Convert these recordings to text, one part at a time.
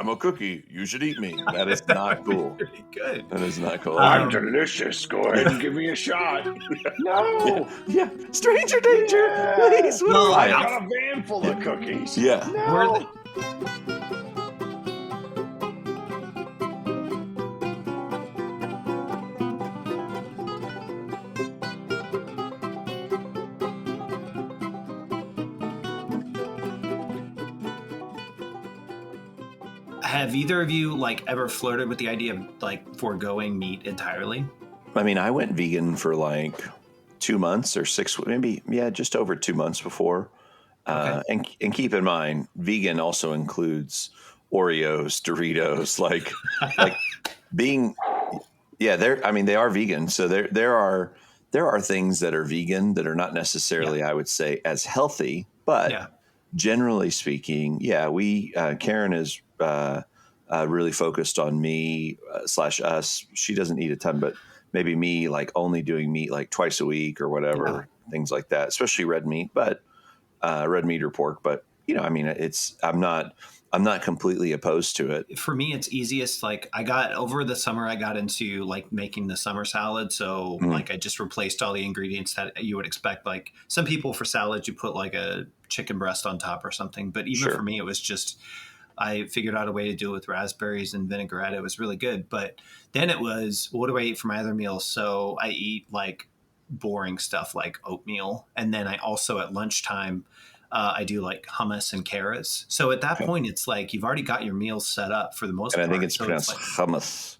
I'm a cookie. You should eat me. That is not cool. Pretty good. That is not cool. I'm delicious. Go ahead and give me a shot. No. Yeah. Stranger danger. Yeah. Please. What Well, are I you? got a van full of cookies. Yeah. No. Have either of you like ever flirted with the idea of like foregoing meat entirely? I mean, I went vegan for like 2 months or 6, maybe, just over 2 months before. And keep in mind, vegan also includes Oreos, Doritos, like being, they are vegan. So there are things that are vegan that are not necessarily, I would say, as healthy, but generally speaking, we, Karen is really focused on me / us. She doesn't eat a ton, but maybe me, like only doing meat like twice a week or whatever, things like that, especially red meat, but red meat or pork. But, I'm not completely opposed to it. For me, it's easiest. Like over the summer, I got into like making the summer salad. So like I just replaced all the ingredients that you would expect. Like some people for salads, you put like a chicken breast on top or something. But even for me, it was just, I figured out a way to do it with raspberries and vinaigrette. It was really good. But then it was, what do I eat for my other meals? So I eat like boring stuff like oatmeal. And then I also at lunchtime, I do like hummus and carrots. So at that point, it's like you've already got your meals set up for the most part. And I think it's so pronounced like, hummus.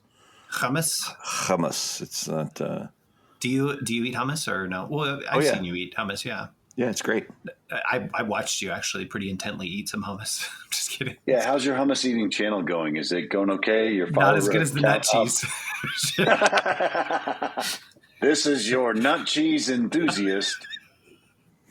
Hummus? Hummus. It's not. Do you eat hummus or no? Well, I've seen you eat hummus. Yeah. Yeah, it's great. I watched you actually pretty intently eat some hummus. I'm just kidding. Yeah, how's your hummus eating channel going? Is it going okay? Not as good as the nut cheese. This is your nut cheese enthusiast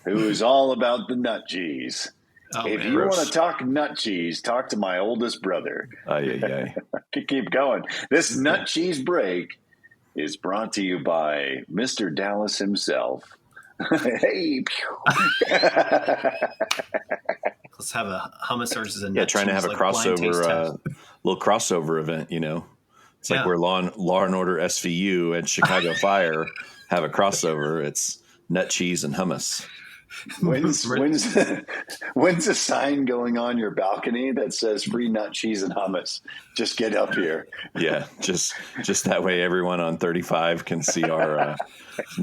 who is all about the nut cheese. Oh, if man. you want to talk nut cheese, talk to my oldest brother. I Could keep going. This nut cheese break is brought to you by Mr. Dallas himself. Hey. Let's have a hummus versus a nut cheese. Trying to have a like blind taste crossover, test. little crossover event, It's like where Law and Order SVU and Chicago Fire have a crossover. It's nut cheese and hummus. When's a sign going on your balcony that says free nut cheese and hummus? Just get up here. Yeah, just that way everyone on 35 can see our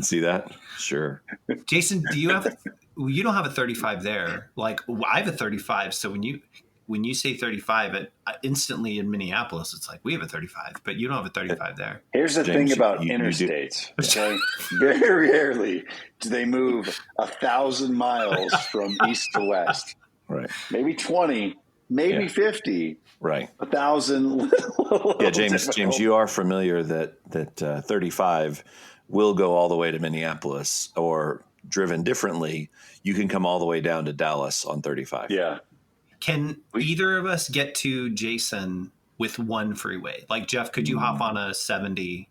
see that. Sure. Jason, you don't have a 35 there. Like I have a 35. So when you say 35, instantly in Minneapolis, it's like we have a 35, but you don't have a 35 there. Here's the thing about interstates. Okay? Very rarely do they move 1,000 miles from east to west. Right. Maybe 20, maybe 50. Right. 1,000. Yeah, James, you are familiar that 35 will go all the way to Minneapolis, or driven differently, you can come all the way down to Dallas on 35. Yeah. Can either of us get to Jason with one freeway? Like Jeff, could you hop on a 70,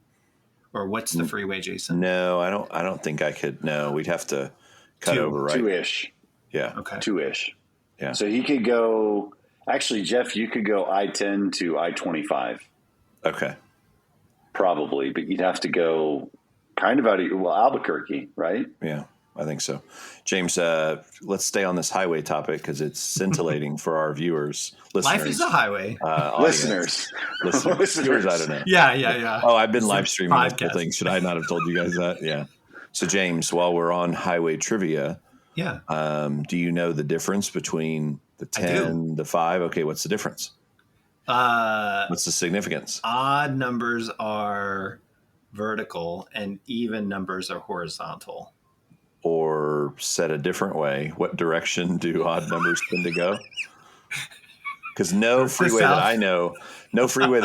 or what's the freeway, Jason? No, I don't think I could. No, we'd have to cut over, right? 2-ish. Yeah. Okay. 2-ish. Yeah. So he could go. Actually, Jeff, you could go I-10 to I-25. Okay. Probably, but you'd have to go kind of out of Albuquerque, right? Yeah, I think so. James, let's stay on this highway topic because it's scintillating for our viewers. Listeners. Life is a highway. Listeners. Viewers, I don't know. Yeah. Oh, I've been live streaming multiple things. Should I not have told you guys that? Yeah. So, James, while we're on highway trivia, do you know the difference between the 10, the 5? Okay, what's the difference? What's the significance? Odd numbers are vertical and even numbers are horizontal. Or said a different way, what direction do odd numbers tend to go? Because no freeway that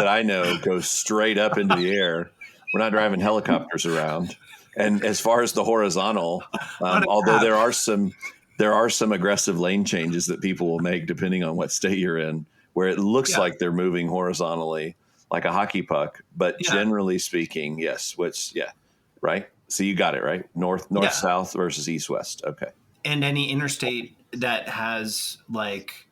I know goes straight up into the air. We're not driving helicopters around. And as far as the horizontal, although there are some aggressive lane changes that people will make depending on what state you're in, where it looks like they're moving horizontally like a hockey puck. But generally speaking, yes. Right? So you got it, right? North, south versus east, west. Okay. And any interstate that has like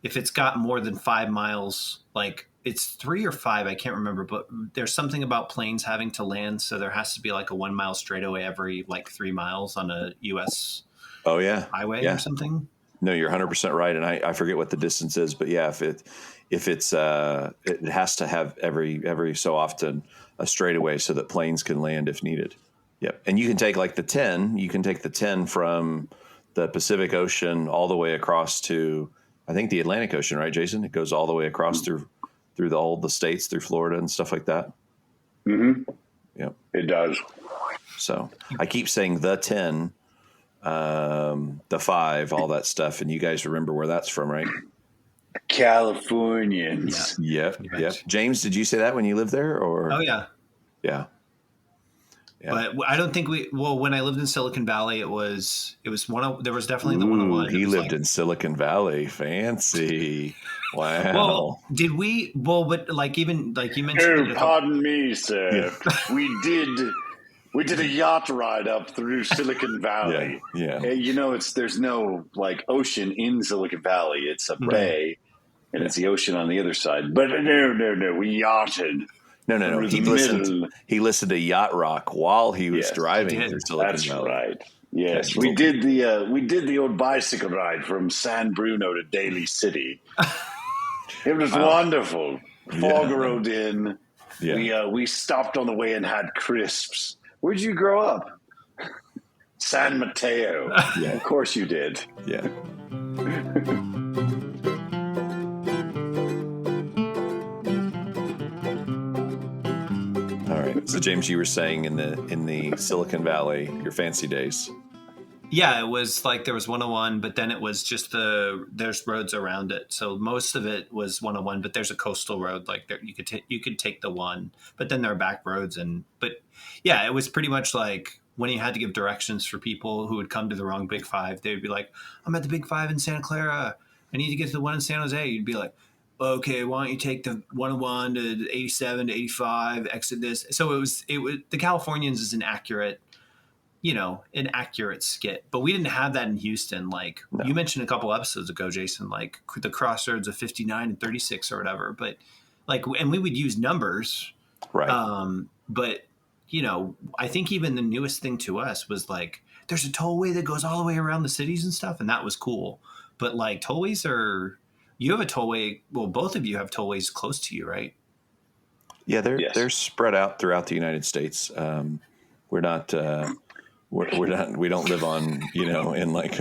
if it's got more than 5 miles, like it's 3 or 5, I can't remember, but there's something about planes having to land. So there has to be like a 1 mile straightaway every like 3 miles on a US highway or something. No, you're 100% right. And I forget what the distance is, but yeah, if it's it has to have every so often a straightaway so that planes can land if needed. Yep. And you can take like the 10, you can take the 10 from the Pacific Ocean all the way across to, I think, the Atlantic Ocean, right, Jason? It goes all the way across through all the states, through Florida and stuff like that. Mm-hmm. Yep. It does. So I keep saying the 10, the 5, all that stuff. And you guys remember where that's from, right? Californians. Yeah. Yep. James, did you say that when you lived there? Or? Oh, yeah. Yeah. But I don't think when I lived in Silicon Valley, there was definitely the 101. He lived in Silicon Valley. Fancy. Wow. Well, did we? Well, but like even like you mentioned. Oh, pardon me, sir. Yeah. We did a yacht ride up through Silicon Valley. Yeah. There's no like ocean in Silicon Valley. It's a bay, and it's the ocean on the other side. But no, we yachted. No. He listened to yacht rock while he was driving through Silicon Valley. That's right. Yes, we did the old bicycle ride from San Bruno to Daly City. It was wonderful. Fog rolled in. Yeah. We stopped on the way and had crisps. Where'd you grow up? San Mateo. Yeah, of course you did. Yeah. All right. So James, you were saying in the Silicon Valley, your fancy days. Yeah, it was like there was 101, but then it was just there's roads around it. So most of it was 101, but there's a coastal road like there. You could take the one, but then there are back roads but yeah, it was pretty much like when you had to give directions for people who would come to the wrong Big Five, they would be like, "I'm at the Big Five in Santa Clara. I need to get to the one in San Jose." You'd be like, "Okay, why don't you take the 101 to 87 to 85, exit this." So it was the Californians is an accurate skit, but we didn't have that in Houston. Like you mentioned a couple episodes ago, Jason, like the crossroads of 59 and 36 or whatever, but like, and we would use numbers. Right. But I think even the newest thing to us was like, there's a tollway that goes all the way around the cities and stuff. And that was cool. But like tollways you have a tollway. Well, both of you have tollways close to you, right? Yeah. They're spread out throughout the United States. We're not, we don't live on, in like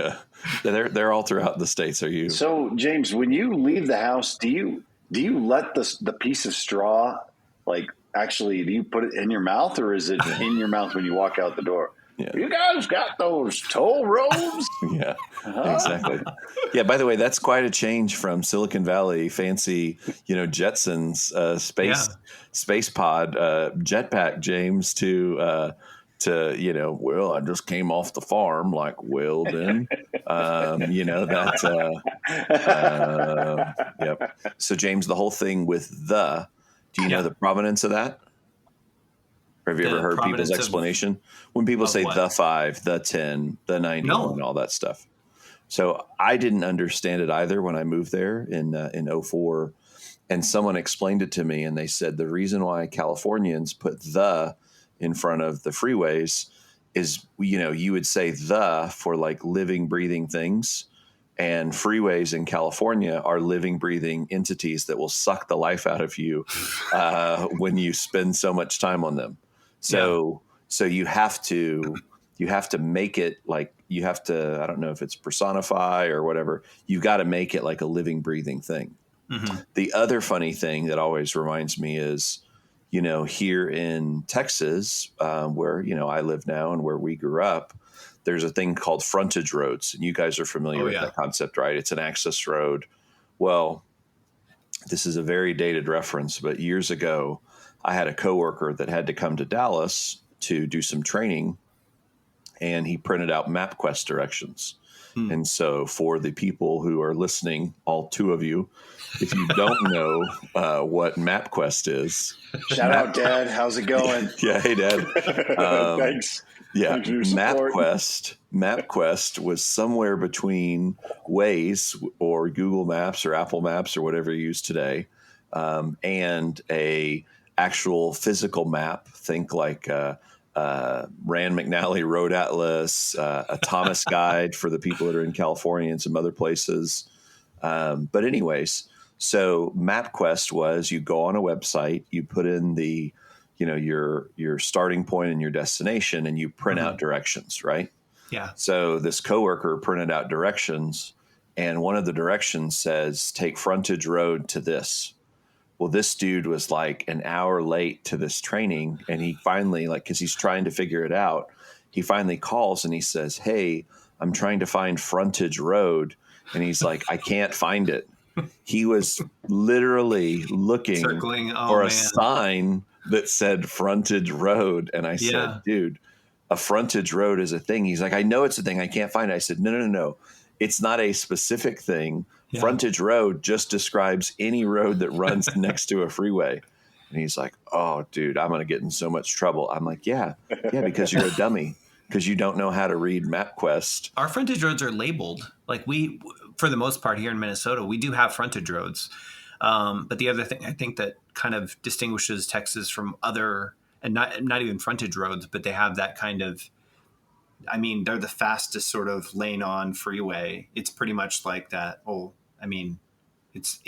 they're all throughout the states. Are you? So James, when you leave the house, do you let the piece of straw, like actually, do you put it in your mouth or is it in your mouth when you walk out the door? Yeah. You guys got those toll roads? Yeah, exactly. Yeah. By the way, that's quite a change from Silicon Valley fancy, Jetsons space pod jetpack, James, to well, I just came off the farm, like, well, then, yep. So, James, the whole thing with do you know the provenance of that? Or have you ever heard people's explanation? When people say the 5, the 10, the 91, all that stuff. So I didn't understand it either when I moved there in 2004. And someone explained it to me, and they said the reason why Californians put the in front of the freeways is, you would say the for like living, breathing things. And freeways in California are living, breathing entities that will suck the life out of you when you spend so much time on them. So you have to make it like, you have to, I don't know if it's personify or whatever. You've got to make it like a living, breathing thing. Mm-hmm. The other funny thing that always reminds me is, here in Texas, where, I live now and where we grew up, there's a thing called frontage roads. And you guys are familiar with that concept, right? It's an access road. Well, this is a very dated reference, but years ago, I had a coworker that had to come to Dallas to do some training, and he printed out MapQuest directions. And so for the people who are listening, all 2 of you, if you don't know what MapQuest is. Shout out, Dad. How's it going? Yeah. Hey, Dad. Thanks. Yeah, MapQuest was somewhere between Waze or Google Maps or Apple Maps or whatever you use today, and a actual physical map. Think like Rand McNally Road Atlas, a Thomas Guide for the people that are in California and some other places. But anyways, so MapQuest was you go on a website, you put in the your starting point and your destination, and you print out directions, right? Yeah. So this coworker printed out directions, and one of the directions says, take frontage road to this. Well, this dude was like an hour late to this training, and he finally, because he's trying to figure it out, he finally calls and he says, hey, I'm trying to find frontage road. And he's like, I can't find it. He was literally looking for a sign that said frontage road. And I said, dude, a frontage road is a thing. He's like, I know it's a thing. I can't find it. I said, no. It's not a specific thing. Yeah. Frontage road just describes any road that runs next to a freeway. And he's like, oh, dude, I'm going to get in so much trouble. I'm like, yeah, because you're a dummy. Because you don't know how to read MapQuest. Our frontage roads are labeled. Like we, for the most part here in Minnesota, we do have frontage roads. But the other thing I think that kind of distinguishes Texas from other, and not even frontage roads, but they have that kind of, I mean, they're the fastest sort of lane on freeway. It's pretty much like that. Oh, I mean, it's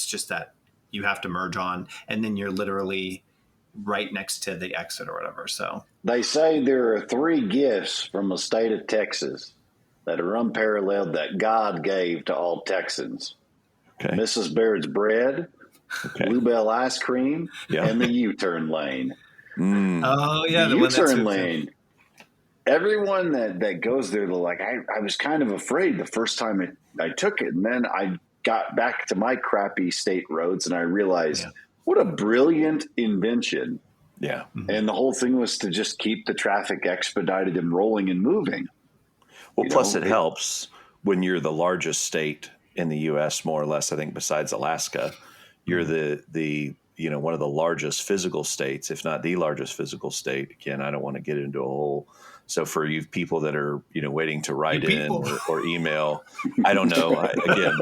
just that you have to merge on, and then you're literally right next to the exit or whatever. So they say there are 3 gifts from the state of Texas that are unparalleled that God gave to all Texans. Okay. Mrs. Baird's bread, Bluebell ice cream, and the U-turn lane. Oh, yeah. The U-turn lane. Everyone that goes there, they're like, I was kind of afraid the first time I took it. And then I got back to my crappy state roads and I realized what a brilliant invention. Yeah. Mm-hmm. And the whole thing was to just keep the traffic expedited and rolling and moving. Well, plus it helps when you're the largest state in the U.S., more or less, I think, besides Alaska. You're the one of the largest physical states, if not the largest physical state. Again, I don't want to get into a whole. So for you people that are, waiting to write in or email, I don't know. Again,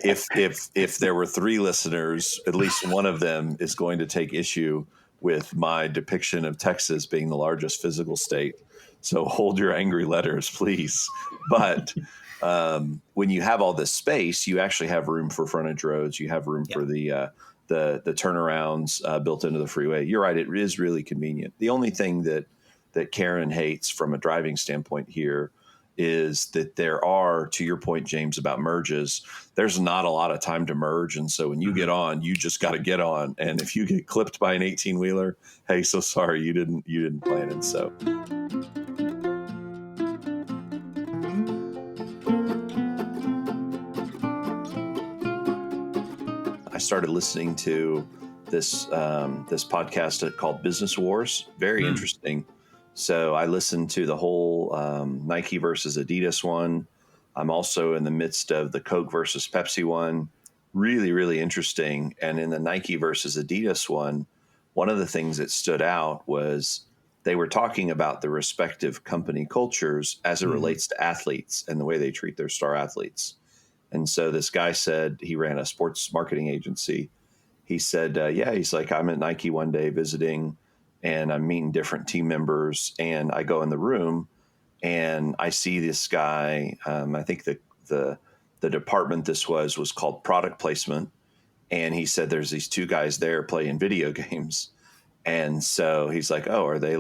if there were 3 listeners, at least one of them is going to take issue with my depiction of Texas being the largest physical state. So hold your angry letters, please. But when you have all this space, you actually have room for frontage roads. You have room for the turnarounds built into the freeway. You're right. It is really convenient. The only thing that Karen hates from a driving standpoint here is that there are, to your point, James, about merges, there's not a lot of time to merge. And so when you get on, you just got to get on. And if you get clipped by an 18-wheeler, hey, so sorry, you didn't plan it. So. I started listening to this podcast called Business Wars. Very interesting. So I listened to the whole Nike versus Adidas one. I'm also in the midst of the Coke versus Pepsi one. Really, really interesting. And in the Nike versus Adidas one of the things that stood out was they were talking about the respective company cultures as it relates to athletes and the way they treat their star athletes. And so this guy said he ran a sports marketing agency. He said, he's like, I'm at Nike one day visiting and I'm meeting different team members, and I go in the room and I see this guy. I think the department this was called product placement. And he said, there's these 2 guys there playing video games. And so he's like, oh, are they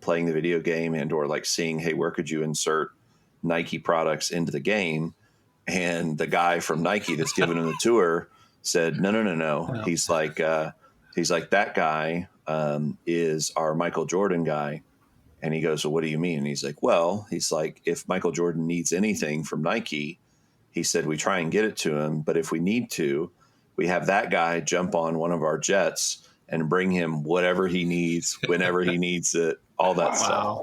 playing the video game and or seeing, hey, where could you insert Nike products into the game? And the guy from Nike that's giving him the tour said, no. Wow. He's like, that guy is our Michael Jordan guy. And he goes, well, what do you mean? And he's like, if Michael Jordan needs anything from Nike, he said, we try and get it to him. But if we need to, we have that guy jump on one of our jets and bring him whatever he needs, whenever he needs it, all that stuff.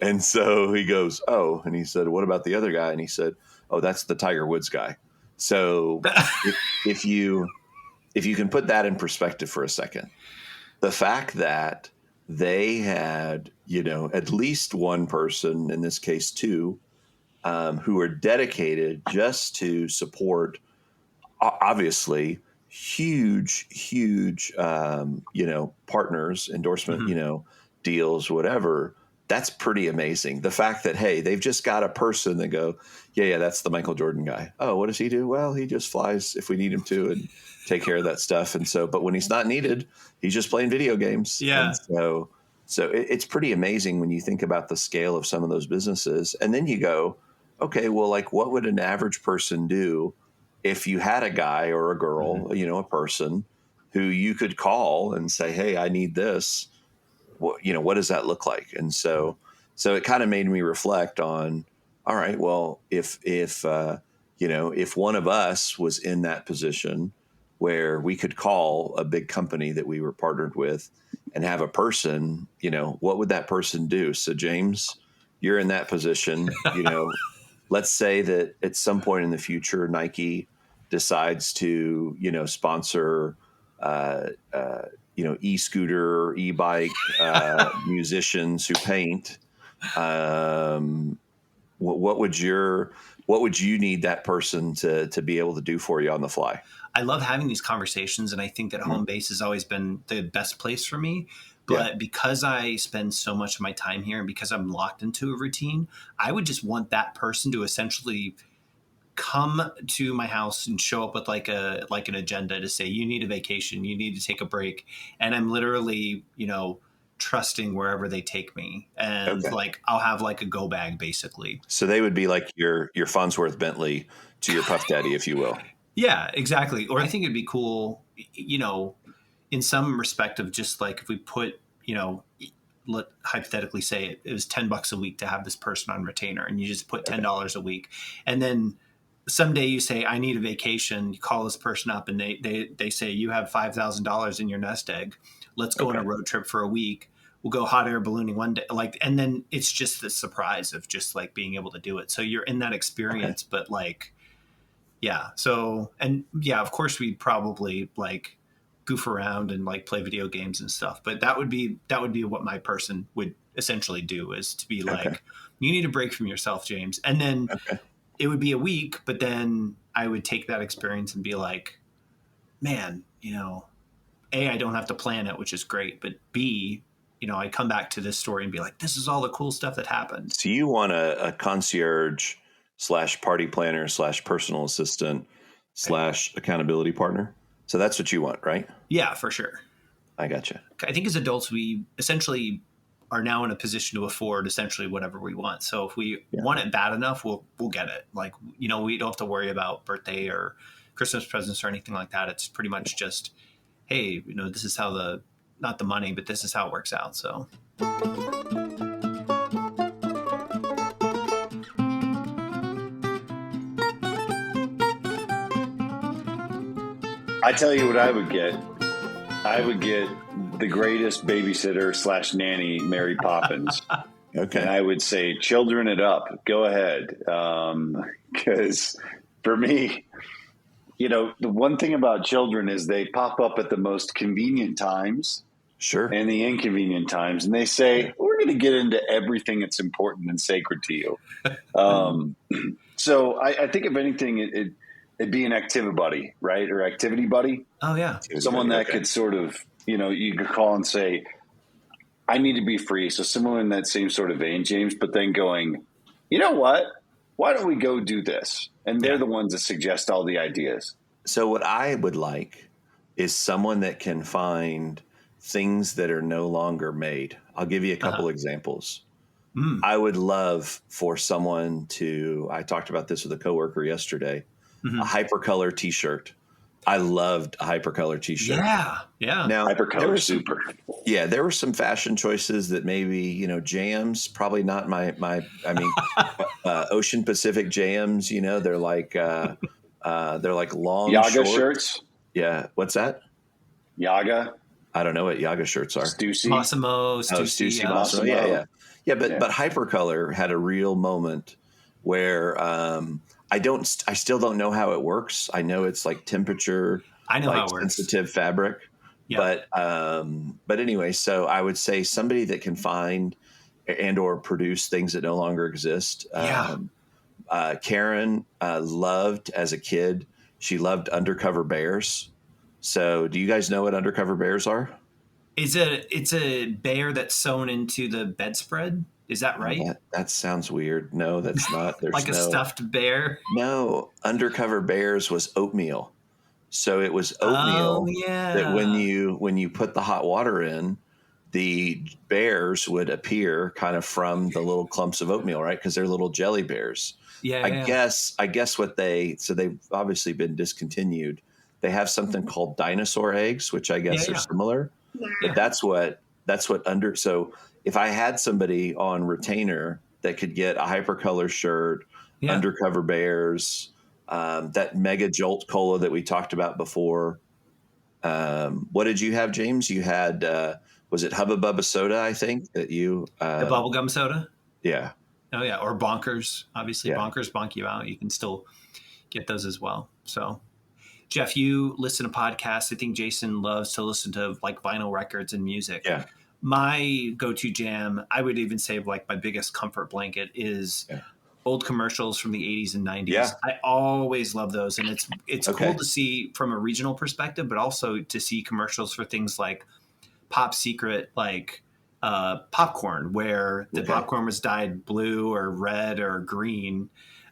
And so he goes, oh, and he said, what about the other guy? And he said, oh, that's the Tiger Woods guy. So if you can put that in perspective for a second, the fact that they had, at least one person, in this case, two, who were dedicated just to support, obviously, huge, partners, endorsement, deals, whatever. That's pretty amazing. The fact that, hey, they've just got a person that go, yeah, that's the Michael Jordan guy. Oh, what does he do? Well, he just flies if we need him to and take care of that stuff. And so, but when he's not needed, he's just playing video games. Yeah. And so it's pretty amazing when you think about the scale of some of those businesses. And then you go, okay, well, like, what would an average person do if you had a guy or a girl, a person who you could call and say, hey, I need this. What does that look like? And so it kind of made me reflect on, all right, well, if one of us was in that position where we could call a big company that we were partnered with and have a person, what would that person do? So James, you're in that position, let's say that at some point in the future, Nike decides to, sponsor, e-scooter, e-bike, musicians who paint. What would you need that person to be able to do for you on the fly? I love having these conversations, and I think that home base has always been the best place for me. But because I spend so much of my time here and because I'm locked into a routine, I would just want that person to essentially come to my house and show up with like an agenda to say, you need a vacation, you need to take a break. And I'm literally, trusting wherever they take me. And like, I'll have like a go bag basically. So they would be like your Farnsworth Bentley to your Puff Daddy, if you will. Yeah, exactly. Or I think it'd be cool, in some respect of just like, if we put, let hypothetically say it was $10 a week to have this person on retainer, and you just put $10 a week. And then someday you say, I need a vacation. You call this person up and they say, you have $5,000 in your nest egg. Let's go on a road trip for a week. We'll go hot air ballooning one day. And then it's just the surprise of just like being able to do it. So you're in that experience, but like, yeah. So, and yeah, of course we'd probably like goof around and like play video games and stuff, but that would be what my person would essentially do, is to be like, you need a break from yourself, James. And then it would be a week, but then I would take that experience and be like, man, A, I don't have to plan it, which is great, but B, I come back to this story and be like, this is all the cool stuff that happened. So you want a concierge / party planner / personal assistant / accountability partner. So that's what you want, right? Yeah, for sure. I gotcha. I think as adults, we essentially are now in a position to afford essentially whatever we want. So if we want it bad enough, we'll get it. Like, we don't have to worry about birthday or Christmas presents or anything like that. It's pretty much just, hey, this is how not the money, but this is how it works out. So. I tell you what I would get. I would get the greatest babysitter / nanny, Mary Poppins. Okay. And I would say, children it up. Go ahead. Because for me, the one thing about children is they pop up at the most convenient times. Sure. And the inconvenient times. And they say, we're going to get into everything that's important and sacred to you. So I think if anything, it'd be an activity buddy, right? Or activity buddy. Oh, yeah. Someone that could sort of, you could call and say, I need to be free. So similar in that same sort of vein, James, but then going, you know what? Why don't we go do this? And they're the ones that suggest all the ideas. So what I would like is someone that can find things that are no longer made. I'll give you a couple examples. I would love for someone I talked about this with a coworker yesterday, a hypercolor t-shirt. I loved a hypercolor t-shirt. Yeah. Now, hypercolor super. Yeah, there were some fashion choices that maybe, jams, probably not Ocean Pacific jams, they're like long Yaga short. shirts. Yeah. What's that? Yaga. I don't know what Yaga shirts are. Stussy. Massimo. Stussy. Yeah. Massimo. Yeah. But hypercolor had a real moment where I still don't know how it works. I know it's like temperature, I know how it works. Sensitive fabric, Yeah. But anyway, so I would say somebody that can find and or produce things that no longer exist. Yeah. Karen loved as a kid. She loved undercover bears. So, do you guys know what undercover bears are? It's a bear that's sewn into the bedspread. Is that Oh, right? that sounds weird. No, that's not. There's Like a stuffed bear. no. Undercover bears was oatmeal. So it was Oh oatmeal that yeah. when you put the hot water in, the bears would appear kind of from the little clumps of oatmeal, right? Because they're little jelly bears. Yeah, yeah. I guess so they've obviously been discontinued. They have something called dinosaur eggs, which I Yeah, guess are yeah. similar. Yeah. But that's what so if I had somebody on retainer that could get a hypercolor shirt, Yeah. undercover bears, that mega jolt cola that we talked about before. What did you have, James? You had was it Hubba Bubba soda? I think that you The bubblegum soda. yeah. Oh yeah, or Bonkers. Obviously, Yeah. Bonkers bonk you out. You can still get those as well. So, Jeff, you listen to podcasts. I think Jason loves to listen to like vinyl records and music. Yeah. My go-to jam, I would even say like my biggest comfort blanket is old commercials from the 80s and 90s. Yeah. I always love those, and it's Okay. cool to see from a regional perspective, but also to see commercials for things like Pop Secret, like popcorn, where the popcorn was dyed blue or red or green,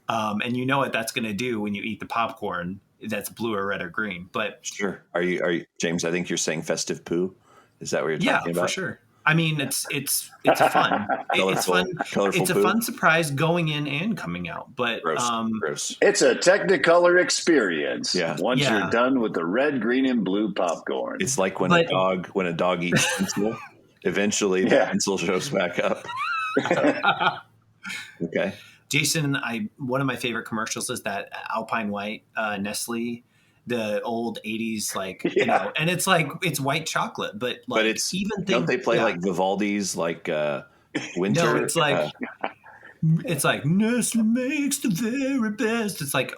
and you know what that's going to do when you eat the popcorn that's blue or red or green. But Sure. Are you James? I think you're saying festive poo. Is that what you're talking about? For sure. I mean, it's a fun. It's fun. Colorful It's a fun surprise going in and coming out. But gross. It's a Technicolor experience. Yeah. Once you're done with the red, green, and blue popcorn, it's like when a dog eats pencil. Eventually, the pencil shows back up. Okay. Jason, one of my favorite commercials is that Alpine White Nestle, the old 80s, you know, and it's like it's white chocolate, but it's even don't they play like Vivaldi's like winter? No, it's like Nestle makes the very best. It's like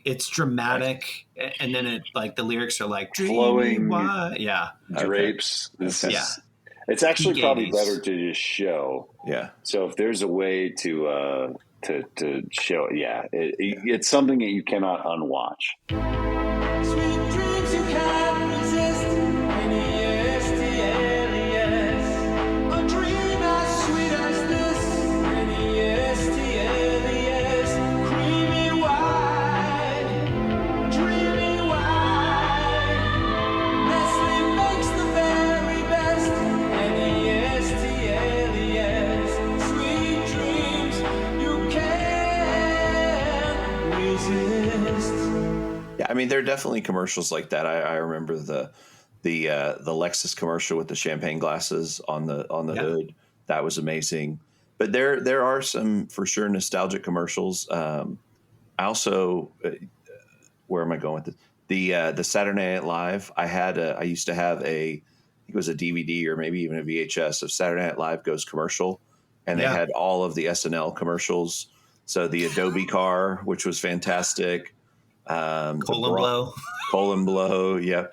it's dramatic, and then it like the lyrics are like flowing drapes. Okay. It's actually probably better to just show. Yeah. So if there's a way to show, it's something that you cannot unwatch. Sweet dreams you can't resist. N-E-S-T-L-E-S. A dream as sweet as this. N-E-S-T-L-E-S. Creamy white, dreamy white. Nestle makes the very best. N-E-S-T-L-E-S. Sweet dreams you can't resist. Yeah, I mean, there are definitely commercials like that. I remember the Lexus commercial with the champagne glasses on the hood. That was amazing. But there are some for sure nostalgic commercials. I also where am I going with this? The Saturday Night Live. I used to have I think it was a DVD or maybe even a VHS of Saturday Night Live Goes commercial, and they had all of the SNL commercials. So the Adobe car, which was fantastic. Colon Blow. Yep.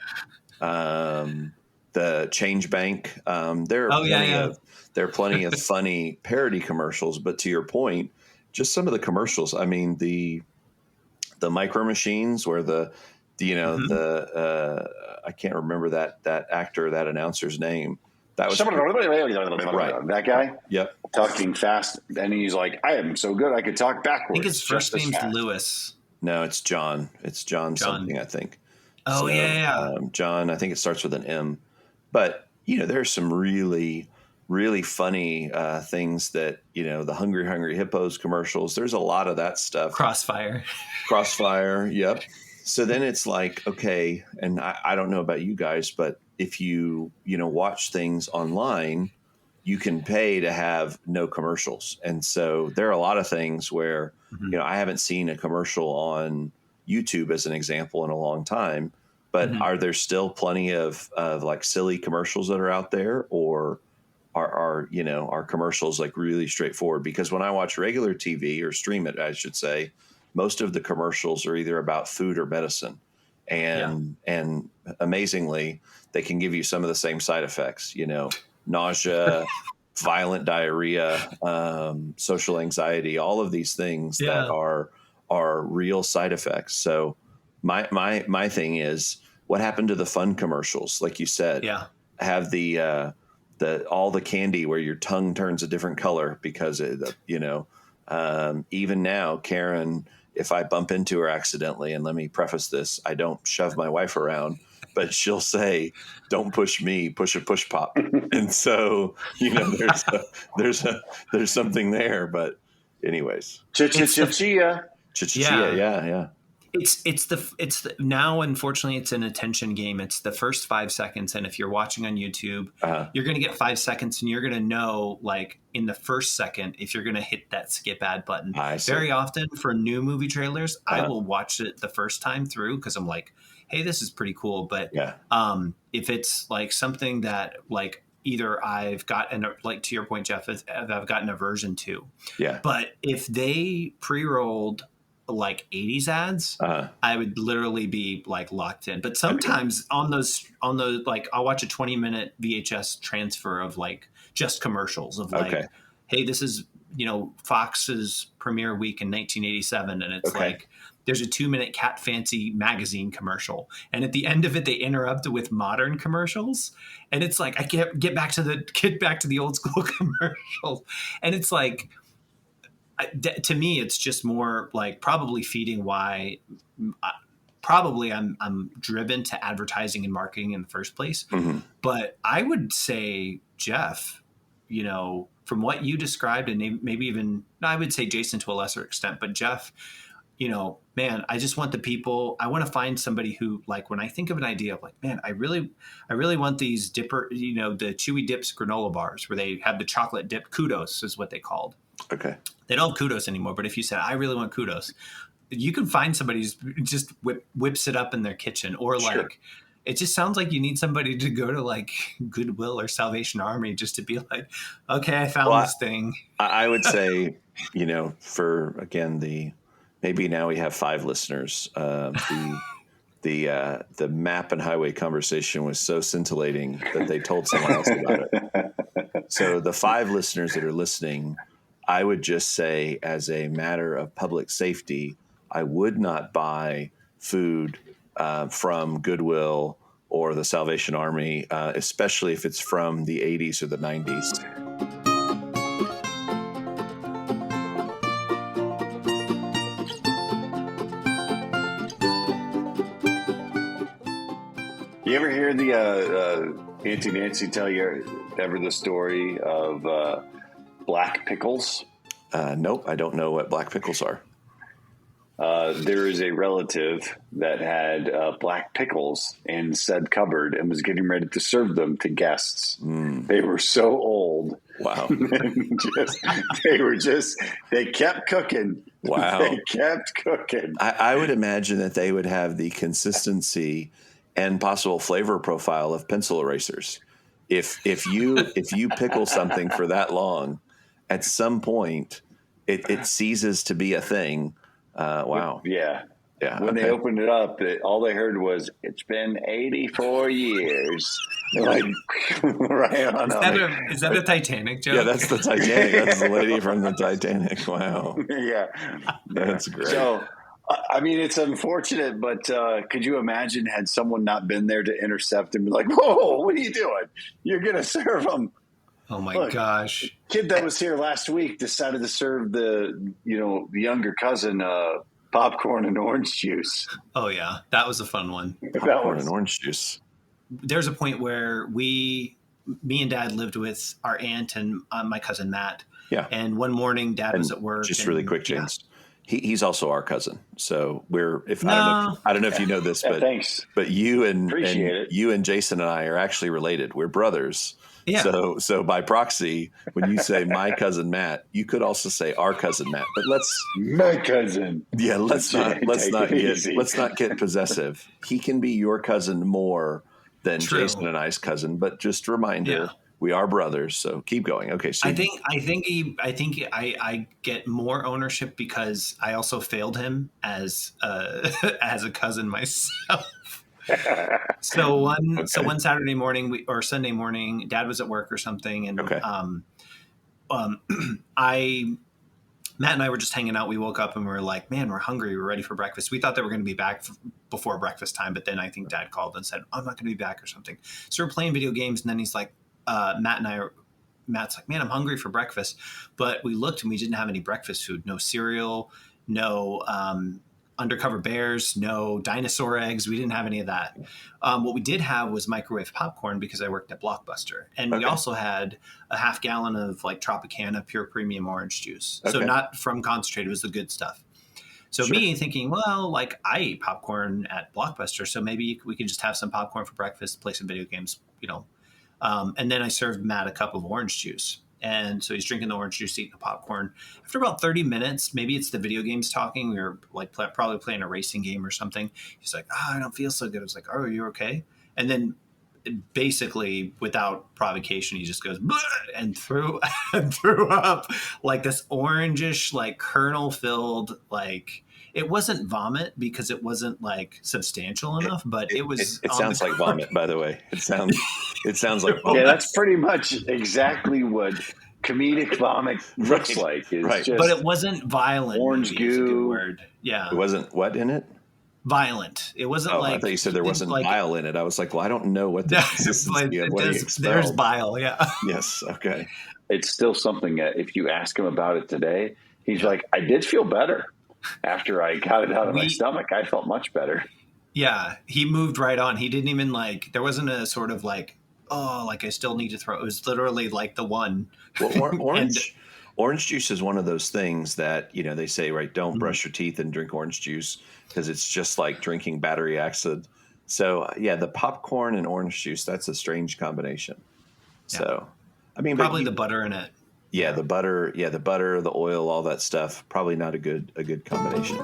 The Change Bank. There are plenty of funny parody commercials, but to your point, just some of the commercials. I mean, the Micro Machines where I can't remember that actor, that announcer's name. That was right. That guy? Yep. Talking fast. And he's like, I am so good I could talk backwards. I think his first name's Lewis. No, it's John. It's John something, I think. Oh, John, I think it starts with an M. But, there's some really, really funny things that, the Hungry Hungry Hippos commercials. There's a lot of that stuff. Crossfire, yep. So then it's like, okay, and I don't know about you guys, but if you, watch things online, you can pay to have no commercials. And so there are a lot of things where, I haven't seen a commercial on YouTube as an example in a long time, but are there still plenty of like silly commercials that are out there, or are commercials like really straightforward? Because when I watch regular TV or stream it, I should say, most of the commercials are either about food or medicine. and amazingly, they can give you some of the same side effects, nausea, violent diarrhea, social anxiety, all of these things that are real side effects. So my thing is, what happened to the fun commercials? Like you said, have the all the candy where your tongue turns a different color because even now, Karen, if I bump into her accidentally, and let me preface this, I don't shove my wife around, but she'll say, "Don't push me, push a push pop." And so, there's something there, but anyways. Chia. Yeah. It's now, unfortunately, it's an attention game. It's the first 5 seconds. And if you're watching on YouTube, you're going to get 5 seconds and you're going to know, like, in the first second, if you're going to hit that skip ad button. Very often for new movie trailers, I will watch it the first time through because I'm like, hey, this is pretty cool. But if it's like something that, like, either I've gotten, like, to your point, Jeff, I've gotten aversion to. Yeah. But if they pre-rolled like 80s ads, I would literally be like locked in. But sometimes on those, like, I'll watch a 20-minute VHS transfer of like just commercials of like, hey, this is, Fox's premiere week in 1987. And it's like, there's a 2-minute Cat Fancy magazine commercial. And at the end of it, they interrupt with modern commercials. And it's like, I can't get back to the old school commercials. And it's like, to me, it's just more like probably feeding why I'm driven to advertising and marketing in the first place. Mm-hmm. But I would say, Jeff, from what you described, and maybe even, I would say Jason to a lesser extent, but Jeff, man, I just want I want to find somebody who, like, when I think of an idea of like, man, I really want these the Chewy Dips granola bars where they have the chocolate dip. Kudos is what they called. Okay. They don't have Kudos anymore, but if you said, I really want Kudos, you can find somebody who's just whips it up in their kitchen, or like, it just sounds like you need somebody to go to like Goodwill or Salvation Army just to be like, okay, I found this thing. I would say, for, again, maybe now we have 5 listeners. The map and highway conversation was so scintillating that they told someone else about it. So the 5 listeners that are listening, I would just say, as a matter of public safety, I would not buy food from Goodwill or the Salvation Army, especially if it's from the 80s or the 90s. You ever hear the Auntie Nancy tell you ever the story of black pickles? Nope, I don't know what black pickles are. There is a relative that had black pickles in said cupboard and was getting ready to serve them to guests. They were so old. Wow. They kept cooking. Wow. They kept cooking. I would imagine that they would have the consistency and possible flavor profile of pencil erasers. If you pickle something for that long, at some point it ceases to be a thing. Wow. Yeah. When they opened it up, all they heard was, "It's been 84 years." Like, right on. Is that a Titanic joke? Yeah, that's the Titanic. That's the lady from the Titanic. Wow. Yeah. That's great. So, I mean, it's unfortunate, but could you imagine had someone not been there to intercept and be like, "Whoa, what are you doing? You're going to serve them." Oh my gosh. Kid that was here last week decided to serve the younger cousin popcorn and orange juice. Oh yeah. That was a fun one. Popcorn and orange juice. There's a point where me and Dad lived with our aunt and my cousin Matt. Yeah. And one morning Dad was at work. Just really quick, James. He's also our cousin. So I don't know if you know this, but thanks. But you and Jason and I are actually related. We're brothers. Yeah. So by proxy, when you say my cousin Matt, you could also say our cousin Matt. But my cousin. Yeah, let's not get possessive. He can be your cousin more than Jason and I's cousin. But just a reminder, We are brothers, so keep going. Okay, so I get more ownership because I also failed him as as a cousin myself. So one Saturday morning or Sunday morning, Dad was at work or something, and Matt and I were just hanging out. We woke up and we were like, man, we're hungry. We're ready for breakfast. We thought they were going to be back before breakfast time, but then I think Dad called and said, I'm not going to be back or something. So we're playing video games, and then he's like, Matt's like, man, I'm hungry for breakfast. But we looked and we didn't have any breakfast food. No cereal, no undercover bears, no dinosaur eggs. We didn't have any of that. What we did have was microwave popcorn because I worked at Blockbuster. And we also had a half gallon of like Tropicana pure premium orange juice. So not from concentrate, it was the good stuff. So me thinking, well, like I ate popcorn at Blockbuster, so maybe we could just have some popcorn for breakfast, play some video games, and then I served Matt a cup of orange juice. And so he's drinking the orange juice, eating the popcorn. After about 30 minutes, maybe it's the video games talking. We were like probably playing a racing game or something. He's like, I don't feel so good. I was like, oh, are you okay? And then basically without provocation, he just goes and threw up like this orangish, like kernel filled, like it wasn't vomit because it wasn't like substantial enough, but it was. It sounds like vomit, by the way. It sounds like vomit. Yeah, that's pretty much exactly what comedic vomit looks like. It's just but it wasn't violent. Orange goo. Is a good word. Yeah. It wasn't what in it? Violent. It wasn't like. I thought you said there wasn't like, bile in it. I was like, well, I don't know what the consistency of what he expelled. There's bile, yeah. Yes, okay. It's still something that if you ask him about it today, he's like, I did feel better. After I got it out of my stomach, I felt much better. Yeah, he moved right on. He didn't even like, there wasn't a sort of like, oh, like I still need to throw. It was literally like the one. Well, orange juice is one of those things that, they say, right, don't brush your teeth and drink orange juice because it's just like drinking battery acid. So, yeah, the popcorn and orange juice, that's a strange combination. Yeah. So, I mean, probably the butter in it. Yeah, the butter, the oil, all that stuff. Probably not a good combination.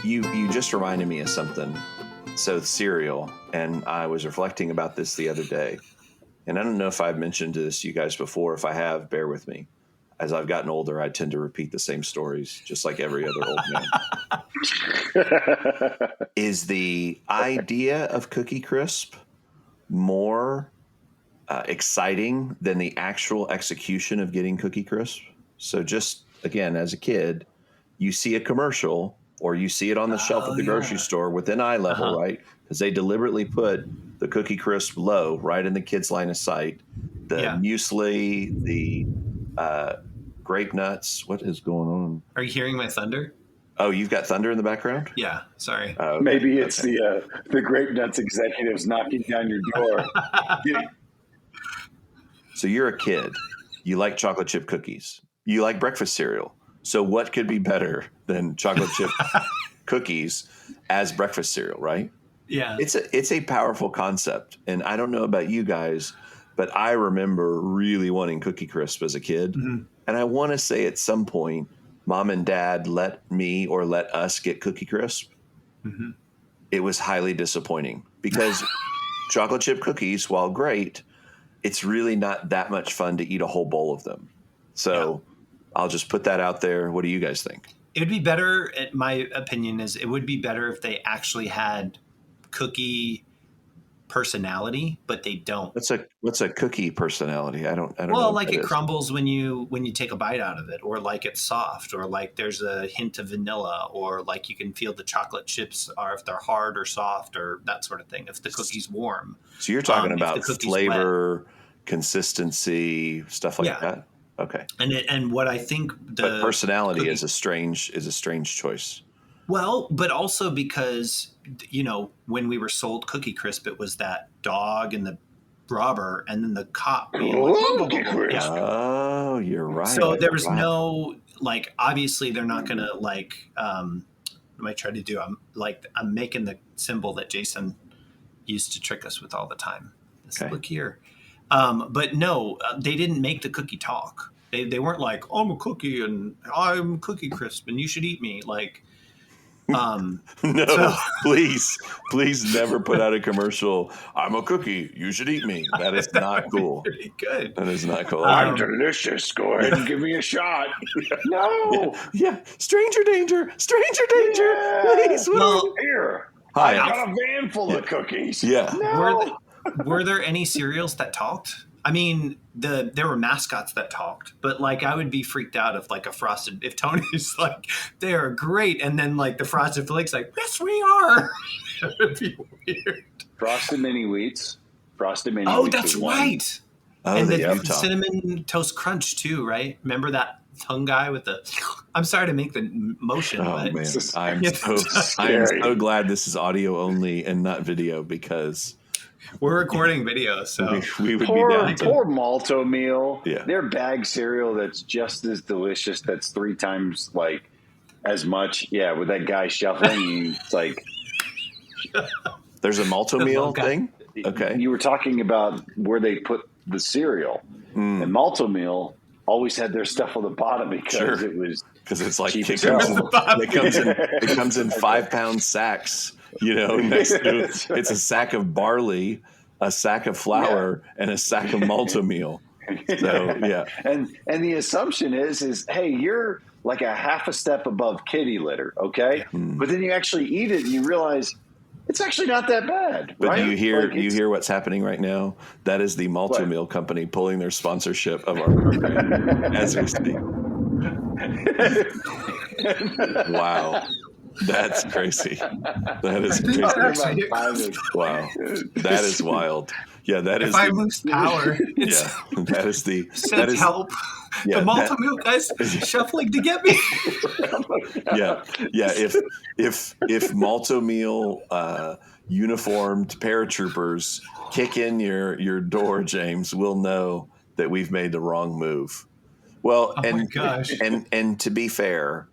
You just reminded me of something. So cereal, and I was reflecting about this the other day, and I don't know if I've mentioned this to you guys before. If I have, bear with me. As I've gotten older, I tend to repeat the same stories, just like every other old man. Is the idea of Cookie Crisp more exciting than the actual execution of getting Cookie Crisp? So just, again, as a kid, you see a commercial or you see it on the shelf at the grocery store within eye level, right? Because they deliberately put the Cookie Crisp low right in the kid's line of sight. The muesli, the grape nuts. What is going on? Are you hearing my thunder? Oh, you've got thunder in the background? Yeah, sorry. Okay. Maybe it's the grape nuts executives knocking down your door. So you're a kid. You like chocolate chip cookies. You like breakfast cereal. So what could be better than chocolate chip cookies as breakfast cereal, right? Yeah. It's a powerful concept. And I don't know about you guys, but I remember really wanting Cookie Crisp as a kid. Mm-hmm. And I want to say at some point, Mom and Dad let me or let us get Cookie Crisp. Mm-hmm. It was highly disappointing because chocolate chip cookies, while great, it's really not that much fun to eat a whole bowl of them. So I'll just put that out there. What do you guys think? It would be better, my opinion is, it would be better if they actually had cookie personality, but they don't. What's a cookie personality? I don't know. Well, like it crumbles when you take a bite out of it, or like it's soft, or like there's a hint of vanilla, or like you can feel the chocolate chips are if they're hard or soft, or that sort of thing. If the cookie's warm. So you're talking about flavor, consistency, stuff like that. Okay. And what I think but personality is a strange choice. Well, but also because, when we were sold Cookie Crisp, it was that dog and the robber and then the cop being like, oh, you're right. So there was no, like, obviously they're not going to, like, what am I trying to do? I'm making the symbol that Jason used to trick us with all the time. Look here. But no, they didn't make the cookie talk. They weren't like, I'm a cookie and I'm Cookie Crisp and you should eat me. Like, No, please never put out a commercial. I'm a cookie. You should eat me. That is not cool. Pretty good. That is not cool. I'm delicious. Go ahead and give me a shot. No. Yeah. Stranger danger. Stranger danger. Yeah. Please. Well, Here. Hi. I got a van full of cookies. Yeah. No. Were there any cereals that talked? I mean, there were mascots that talked, but like I would be freaked out if Tony's like, they are great, and then like the Frosted Flakes like, yes we are. It would be weird. Frosted Mini Wheats. Oh, that's right. Oh, And the the Cinnamon Toast Crunch too, right? Remember that tongue guy with the? I'm sorry to make the motion. Oh but man, it's I am so glad this is audio only and not video because we're recording video, so we would be down to poor Malto meal. Yeah. Their bag cereal that's just as delicious. That's 3 times like as much. Yeah, with that guy shuffling, it's like There's a Malto meal thing. Okay, you were talking about where they put the cereal, and Malto meal always had their stuff on the bottom because it was it's like cheap it as comes in 5-pound sacks. You know, next to it's a sack of barley, a sack of flour, and a sack of Malto meal. So yeah, and the assumption is hey, you're like a half a step above kitty litter, okay? But then you actually eat it and you realize it's actually not that bad. But right? you hear what's happening right now? That is the Malto Meal Company pulling their sponsorship of our program as we speak. Wow. That's crazy. That is crazy. Wow. That is wild. Yeah, that is. If I lose power, it's that is the help. Yeah, the Malto meal guys shuffling to get me. Yeah. If Malto meal uniformed paratroopers kick in your door, James, we'll know that we've made the wrong move. Well, my gosh. And to be fair,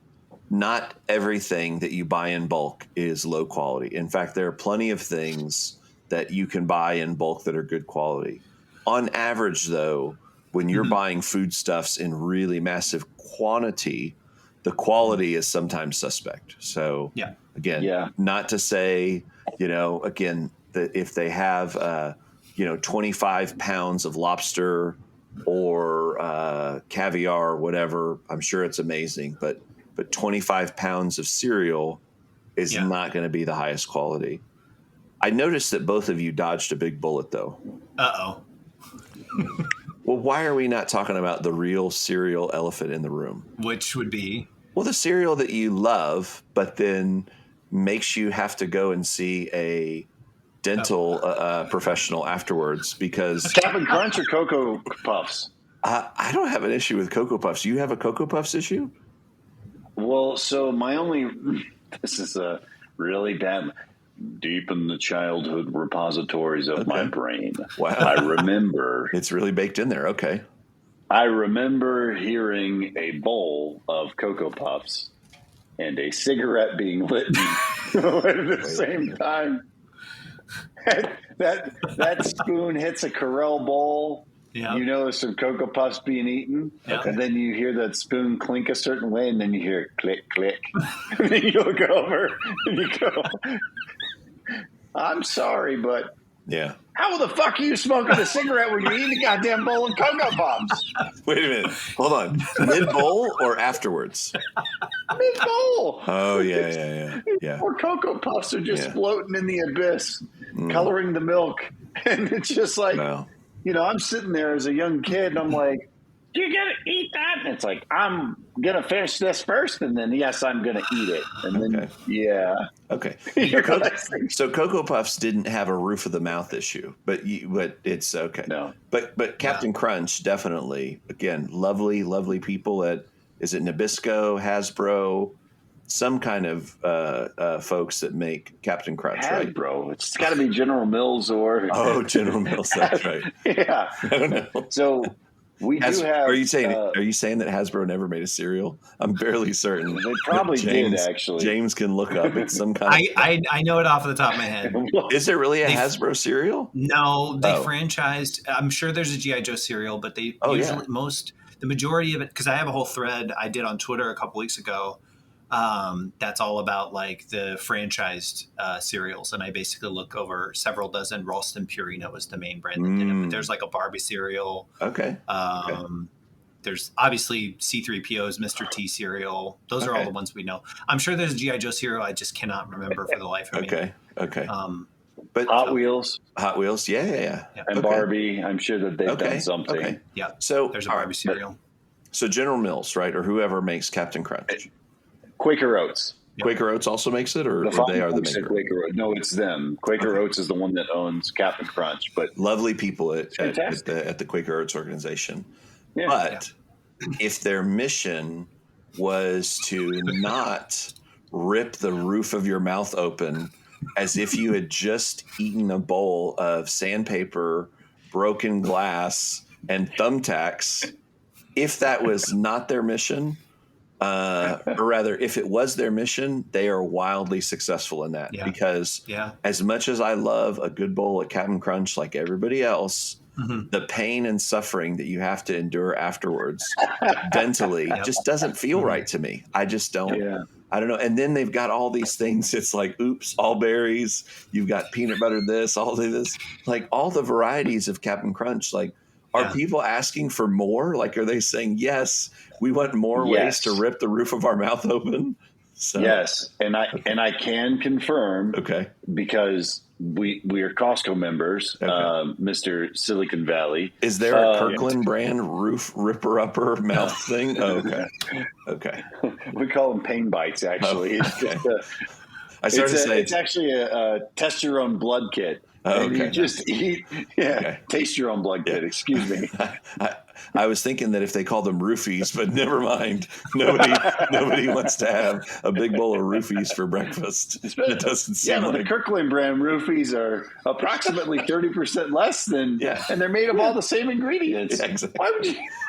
not everything that you buy in bulk is low quality. In fact, there are plenty of things that you can buy in bulk that are good quality. On average, though, when you're buying foodstuffs in really massive quantity, the quality is sometimes suspect. So again, not to say, again, that if they have, 25 pounds of lobster or caviar or whatever, I'm sure it's amazing. But 25 pounds of cereal is not going to be the highest quality. I noticed that both of you dodged a big bullet, though. Uh-oh. Well, why are we not talking about the real cereal elephant in the room? Which would be? Well, the cereal that you love, but then makes you have to go and see a dental professional afterwards because... Cap'n Crunch or Cocoa Puffs? I don't have an issue with Cocoa Puffs. You have a Cocoa Puffs issue? Well, so this is a really bad... Deep in the childhood repositories of my brain. Wow. I remember. It's really baked in there. Okay. I remember hearing a bowl of Cocoa Puffs and a cigarette being lit at the same time. That spoon hits a Corel bowl. Yeah. You know there's some Cocoa Puffs being eaten. Yeah. And then you hear that spoon clink a certain way, and then you hear click, click. And then you look over and you go, I'm sorry, but how the fuck are you smoking a cigarette when you're eating a goddamn bowl of Cocoa Puffs? Wait a minute. Hold on. Mid-bowl or afterwards? Mid-bowl. Oh, yeah. Or Cocoa Puffs are just floating in the abyss, coloring the milk. And it's just like, I'm sitting there as a young kid, and I'm like, you gotta eat that. And it's like, I'm gonna finish this first, and then I'm gonna eat it, and then Okay. So Cocoa Puffs didn't have a roof of the mouth issue, but it's okay. No, but Captain Crunch definitely. Again, lovely people at is it Nabisco, Hasbro, some kind of folks that make Captain Crunch, right? Hasbro. It's got to be General Mills or General Mills. That's right. Yeah, I don't know. So. We do have. Are you saying that Hasbro never made a cereal? I'm barely certain. They probably did, actually. James can look up. It's some kind of. I know it off the top of my head. Is there really a Hasbro cereal? No, they franchised. I'm sure there's a G.I. Joe cereal, but they the majority of it, because I have a whole thread I did on Twitter a couple weeks ago that's all about like the franchised cereals. And I basically look over several dozen. Ralston Purina was the main brand that did it. But there's like a Barbie cereal. Okay. There's obviously C-3PO's Mr. T cereal. Those are all the ones we know. I'm sure there's a G.I. Joe cereal. I just cannot remember for the life of me. Okay. But Hot Wheels. Yeah. And Barbie, I'm sure that they've done something. Okay. Yeah. So there's a Barbie cereal. So General Mills, right? Or whoever makes Captain Crunch. Quaker Oats. Quaker Oats also makes it, or they are the maker? Quaker Oats. No, it's them. Quaker Oats is the one that owns Captain Crunch. But lovely people at the Quaker Oats organization. Yeah. But if their mission was to not rip the roof of your mouth open as if you had just eaten a bowl of sandpaper, broken glass, and thumbtacks, if that was not their mission, or rather, if it was their mission, they are wildly successful in that. Because as much as I love a good bowl of Captain Crunch like everybody else, the pain and suffering that you have to endure afterwards dentally just doesn't feel right to me. I just don't. I don't know. And then they've got all these things. It's like, oops, all berries. You've got peanut butter this, all this. Like all the varieties of Captain Crunch. Like, are people asking for more? Like, are they saying, yes, we want more ways to rip the roof of our mouth open? So. Yes. And I can confirm, because we are Costco members, Mr. Silicon Valley. Is there a Kirkland brand roof ripper-upper mouth thing? Oh, okay. We call them pain bites, actually. It's actually a test your own blood kit. And you just eat, taste your own blood kit. Excuse me. I was thinking that if they called them roofies, but never mind. Nobody wants to have a big bowl of roofies for breakfast. It doesn't seem like. The Kirkland brand roofies are approximately 30% less than, and they're made of all the same ingredients. Yeah, exactly.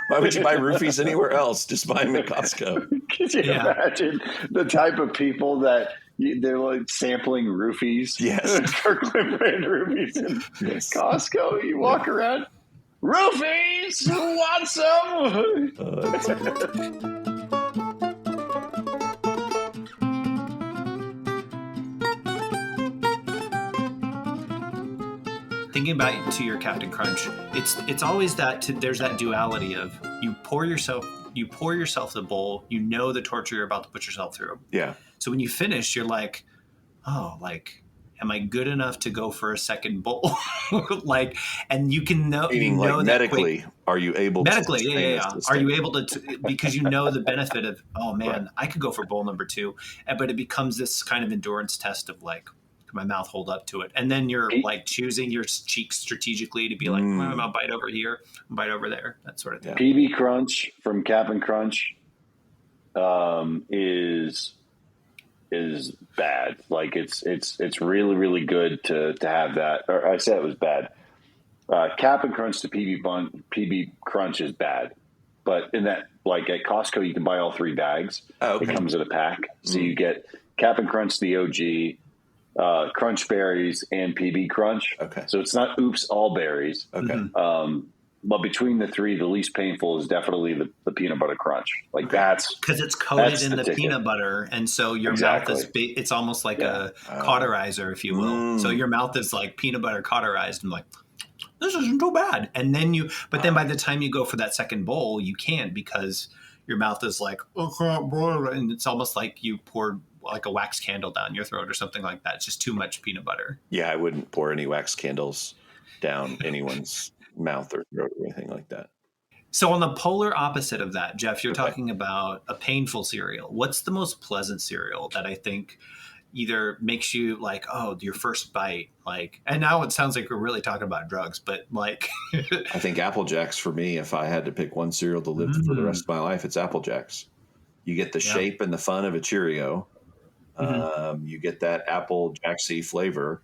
Why would you buy roofies anywhere else? Just buy them at Costco. Can you imagine the type of people that they're like sampling roofies? Yes. Kirkland brand roofies in Costco. You walk around. Roofies! Who wants some? Thinking back to your Captain Crunch, it's always there's that duality of you pour yourself the bowl, you know the torture you're about to put yourself through. Yeah. So when you finish, you're like, oh, like, am I good enough to go for a second bowl? Like, and you can know, like medically, are you able to? Medically, Are you able to, because you know the benefit of, oh man, I could go for bowl number 2, but it becomes this kind of endurance test of like, can my mouth hold up to it? And then you're like choosing your cheeks strategically to be like, I'm going to bite over here, bite over there, that sort of thing. PB Crunch from Captain Crunch is bad. Like it's really, really good to have that. Or I said it was bad. Captain Crunch to PB Crunch is bad. But in that, like at Costco, you can buy all 3 bags. It comes in a pack. So you get Captain Crunch, the OG, Crunch Berries, and PB Crunch. Okay. So it's not Oops All Berries. Okay. But between the 3, the least painful is definitely the peanut butter crunch. Like that's because it's coated in the peanut butter, and so your mouth is it's almost like a cauterizer, if you will. So your mouth is like peanut butter cauterized, and like this isn't too bad. And then then by the time you go for that second bowl, you can't because your mouth is like and it's almost like you poured like a wax candle down your throat or something like that. It's just too much peanut butter. Yeah, I wouldn't pour any wax candles down anyone's mouth or throat or anything like that. So on the polar opposite of that, Jeff, you're talking about a painful cereal. What's the most pleasant cereal that I think either makes you like, oh, your first bite, like, and now it sounds like we're really talking about drugs, but like, I think Apple Jacks for me, if I had to pick one cereal to live for the rest of my life, it's Apple Jacks. You get the shape and the fun of a Cheerio. You get that Apple Jacksy flavor.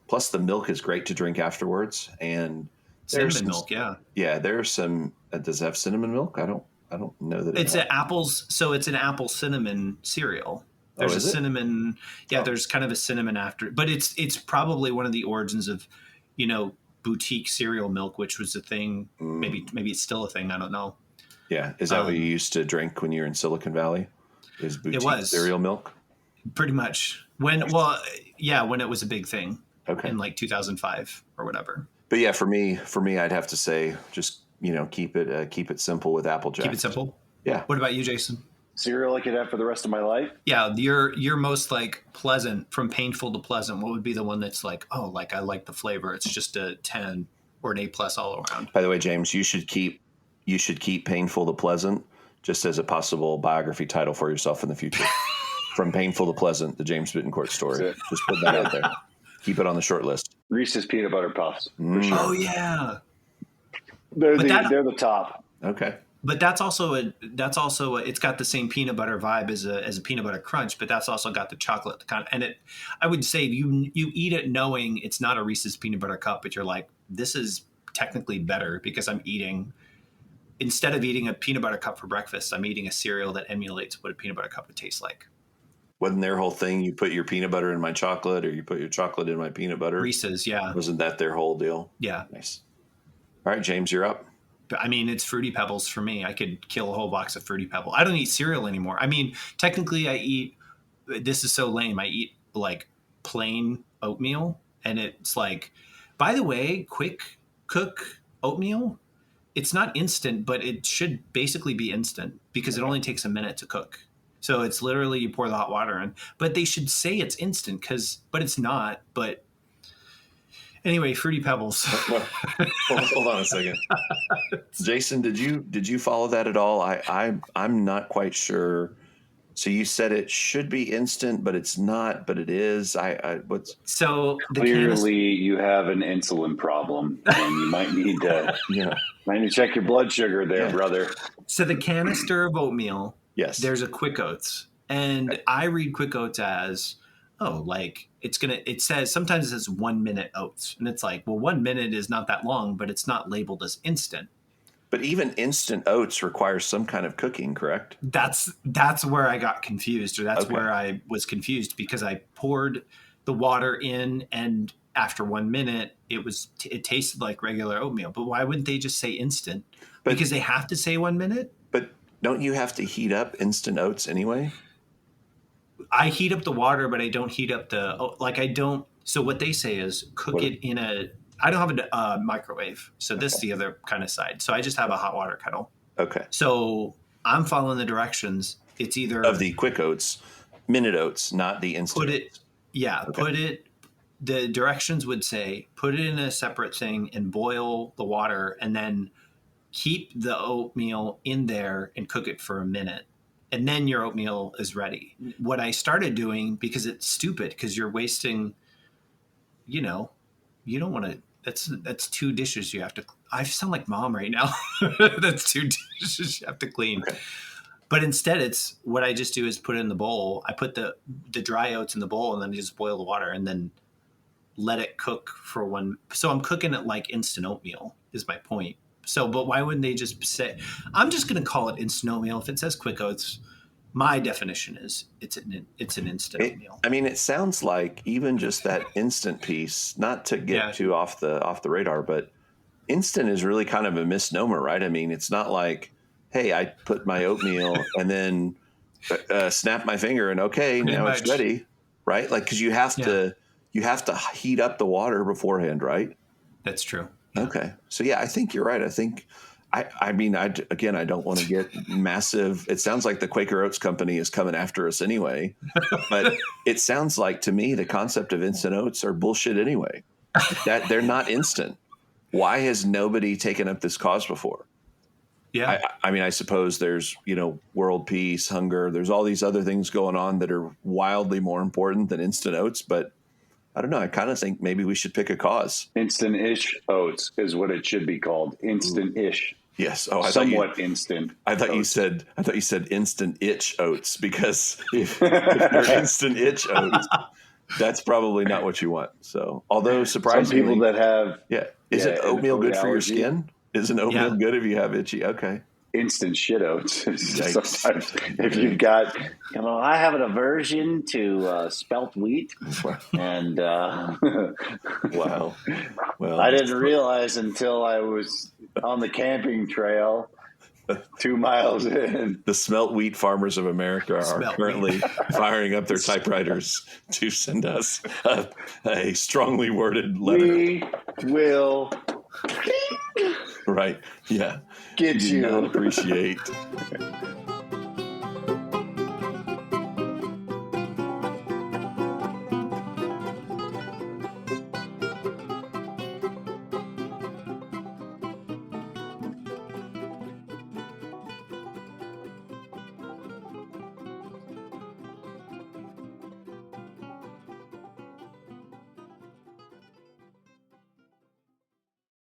Plus the milk is great to drink afterwards. And cinnamon milk, there's some. Does it have cinnamon milk? I don't know that it's an apples. So it's an apple cinnamon cereal. There's a cinnamon. Yeah, there's kind of a cinnamon after, but it's probably one of the origins of, boutique cereal milk, which was a thing. Maybe it's still a thing. I don't know. Yeah, is that what you used to drink when you were in Silicon Valley? Is boutique cereal milk? Pretty much. When it was a big thing. Okay. In like 2005 or whatever. But yeah, for me, I'd have to say just, keep it simple with Apple Jacks. Keep it simple. Yeah. What about you, Jason? Cereal I could have for the rest of my life? Yeah, your most like pleasant, from painful to pleasant. What would be the one that's like, oh, like I like the flavor. It's just a 10 or an A+ all around. By the way, James, you should keep painful to pleasant just as a possible biography title for yourself in the future. From painful to pleasant, the James Bittencourt story. Just put that out there. Keep it on the short list. Reese's peanut butter puffs. For sure. Oh yeah, they're the top. Okay. But that's also it's got the same peanut butter vibe as a peanut butter crunch, but that's also got the chocolate kind of, and I would say you eat it knowing it's not a Reese's peanut butter cup, but you're like, this is technically better because instead of eating a peanut butter cup for breakfast, I'm eating a cereal that emulates what a peanut butter cup would taste like. Wasn't their whole thing, you put your peanut butter in my chocolate or you put your chocolate in my peanut butter? Reese's, yeah. Wasn't that their whole deal? Yeah. Nice. All right, James, you're up. I mean, it's Fruity Pebbles for me. I could kill a whole box of Fruity Pebbles. I don't eat cereal anymore. I mean, technically this is so lame. I eat like plain oatmeal, and it's like, by the way, quick cook oatmeal. It's not instant, but it should basically be instant because it only takes a minute to cook. So it's literally you pour the hot water in, but they should say it's instant but it's not. But anyway, Fruity Pebbles. Hold on a second. Jason, did you follow that at all? I'm not quite sure. So you said it should be instant, but it's not, but it is. So clearly you have an insulin problem, and you might need to check your blood sugar there, brother. So the canister of oatmeal. Yes. There's a Quick Oats, and I read Quick Oats as, it says, sometimes it says 1 minute oats, and it's like, well, 1 minute is not that long, but it's not labeled as instant. But even instant oats requires some kind of cooking, correct? That's where I got confused, or that's where I was confused, because I poured the water in, and after 1 minute, it tasted like regular oatmeal. But why wouldn't they just say instant? Because they have to say 1 minute? But don't you have to heat up instant oats anyway? I heat up the water, but I don't heat up so what they say is cook it in I don't have a microwave. So this is the other kind of side. So I just have a hot water kettle. Okay. So I'm following the directions. It's either of the Quick Oats, minute oats, not the instant. The directions would say, put it in a separate thing and boil the water, and then keep the oatmeal in there and cook it for a minute. And then your oatmeal is ready. What I started doing, because it's stupid, because you're wasting, you don't want to, that's 2 dishes you have to, I sound like mom right now. That's 2 dishes you have to clean. Okay. But instead what I just do is put it in the bowl. I put the dry oats in the bowl, and then I just boil the water and then let it cook for so I'm cooking it like instant oatmeal is my point. So, but why wouldn't they just say, I'm just going to call it instant oatmeal. If it says Quick Oats, my definition is it's an instant oatmeal. I mean, it sounds like even just that instant piece, not to get too off the radar, but instant is really kind of a misnomer, right? I mean, it's not like, hey, I put my oatmeal and then snap my finger and now it's ready, right? Like, because you have to heat up the water beforehand, right? That's true. Okay. So I think you're right. I think I don't want to get massive. It sounds like the Quaker Oats company is coming after us anyway, but it sounds like to me, the concept of instant oats are bullshit anyway, that they're not instant. Why has nobody taken up this cause before? Yeah. I mean, I suppose there's, world peace, hunger. There's all these other things going on that are wildly more important than instant oats, but I don't know. I kind of think maybe we should pick a cause. Instant-ish oats is what it should be called. Instant-ish. Yes. Oh, somewhat instant. I thought you said instant itch oats, because if you're instant itch oats, that's probably not what you want. So, although surprisingly, some people that have is it oatmeal good for your skin? Isn't oatmeal good if you have itchy? Okay. Instant shit oats. Sometimes if you've got, I have an aversion to spelt wheat, and wow. Well, I didn't realize until I was on the camping trail 2 miles in. The Smelt Wheat Farmers of America are currently firing up their typewriters to send us a strongly worded letter. We will Right. Yeah. get you. Not appreciate